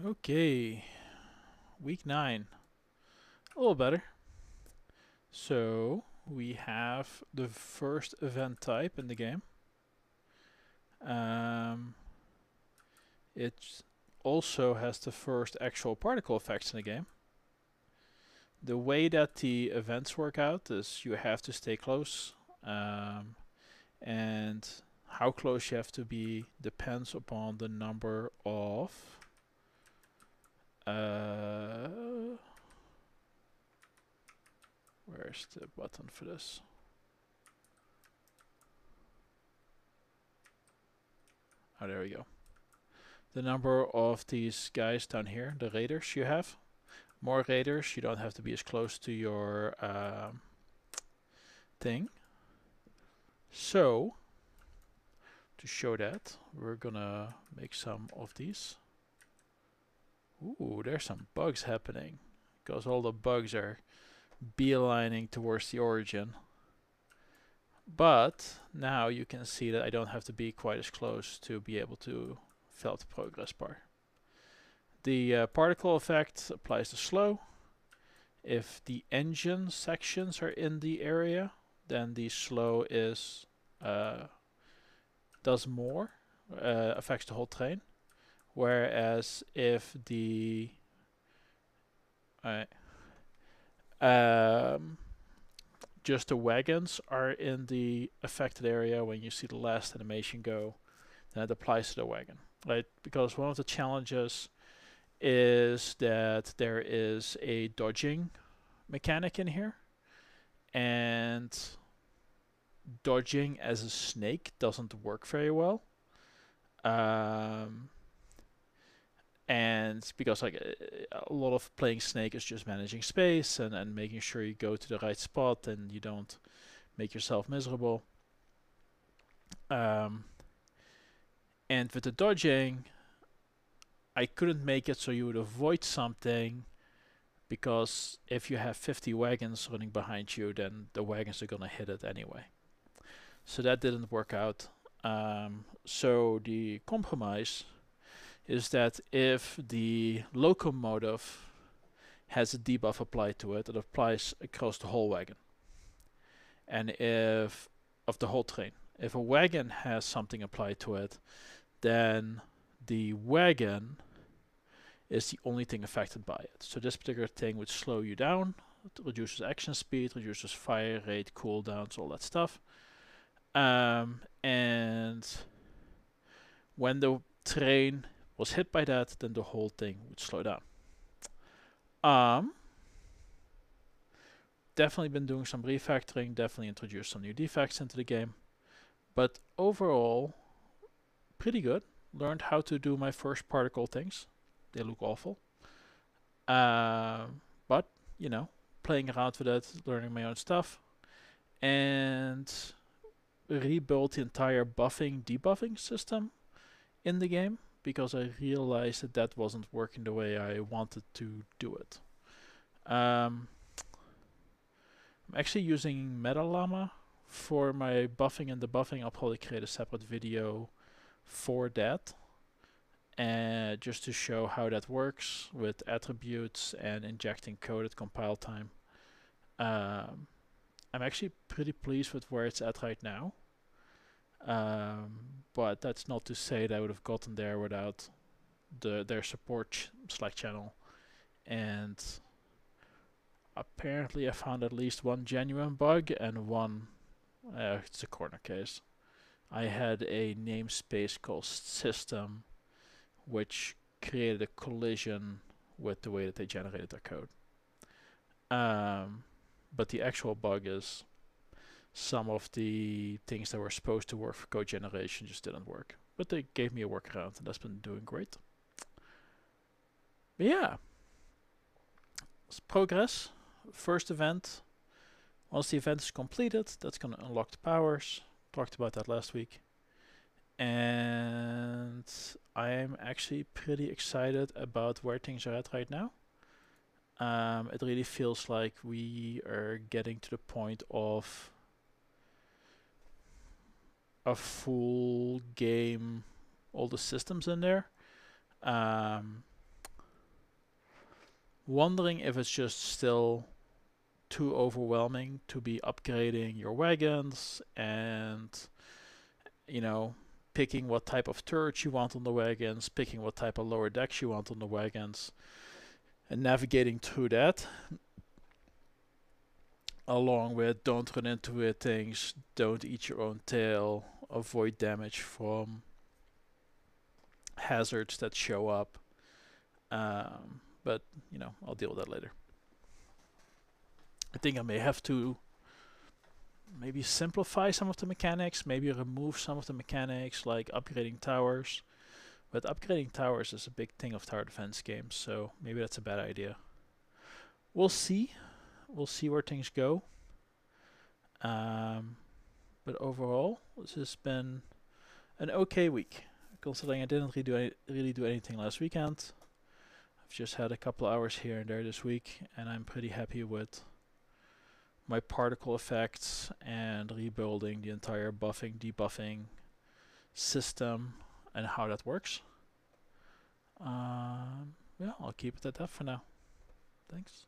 Okay, week 9. A little better. So, we have the first event type in the game. It also has the first actual particle effects in the game. The way that the events work out is you have to stay close, and how close you have to be depends upon the number of where's the button for this? Oh, there we go. The number of these guys down here, the raiders you have. More raiders, you don't have to be as close to your thing. So, to show that, we're gonna make some of these. Ooh, there's some bugs happening. Because all the bugs are beelining towards the origin. But now you can see that I don't have to be quite as close to be able to fill up the progress bar. The particle effect applies to slow. If the engine sections are in the area, then the slow is does more, affects the whole train. Whereas if the just the wagons are in the affected area when you see the last animation go, then it applies to the wagon, right? Because one of the challenges is that there is a dodging mechanic in here, and dodging as a snake doesn't work very well. And because like a lot of playing Snake is just managing space and making sure you go to the right spot and you don't make yourself miserable. And with the dodging, I couldn't make it so you would avoid something, because if you have 50 wagons running behind you, then the wagons are gonna hit it anyway. So that didn't work out. So the compromise is that if the locomotive has a debuff applied to it, it applies across the whole wagon. And if of the whole train, if a wagon has something applied to it, then the wagon is the only thing affected by it. So this particular thing would slow you down, it reduces action speed, reduces fire rate, cooldowns, all that stuff. And when the train was hit by that, then the whole thing would slow down. Definitely been doing some refactoring, definitely introduced some new defects into the game, but overall, pretty good. Learned how to do my first particle things. They look awful. But, you know, playing around with it, learning my own stuff, and rebuilt the entire buffing, debuffing system in the game, because I realized that that wasn't working the way I wanted to do it. I'm actually using MetaLlama for my buffing and debuffing. I'll probably create a separate video for that, and just to show how that works with attributes and injecting code at compile time. I'm actually pretty pleased with where it's at right now. But that's not to say that I would have gotten there without their support Slack channel. And apparently I found at least one genuine bug and one, it's a corner case. I had a namespace called system which created a collision with the way that they generated their code. But the actual bug is some of the things that were supposed to work for code generation just didn't work. But they gave me a workaround, and that's been doing great. But yeah, it's progress. First event. Once the event is completed, that's going to unlock the powers. Talked about that last week. And I'm actually pretty excited about where things are at right now. It really feels like we are getting to the point of a full game, all the systems in there. wondering if it's just still too overwhelming to be upgrading your wagons and, you know, picking what type of turrets you want on the wagons, picking what type of lower decks you want on the wagons, and navigating through that, along with don't run into weird things, don't eat your own tail, avoid damage from hazards that show up. But, you know, I'll deal with that later. I think I may have to maybe simplify some of the mechanics, maybe remove some of the mechanics like upgrading towers. But upgrading towers is a big thing of tower defense games, so maybe that's a bad idea. We'll see. We'll see where things go. But overall, this has been an okay week, considering I didn't really do anything last weekend. I've just had a couple hours here and there this week, and I'm pretty happy with my particle effects and rebuilding the entire buffing, debuffing system and how that works. Yeah, I'll keep it at that for now. Thanks.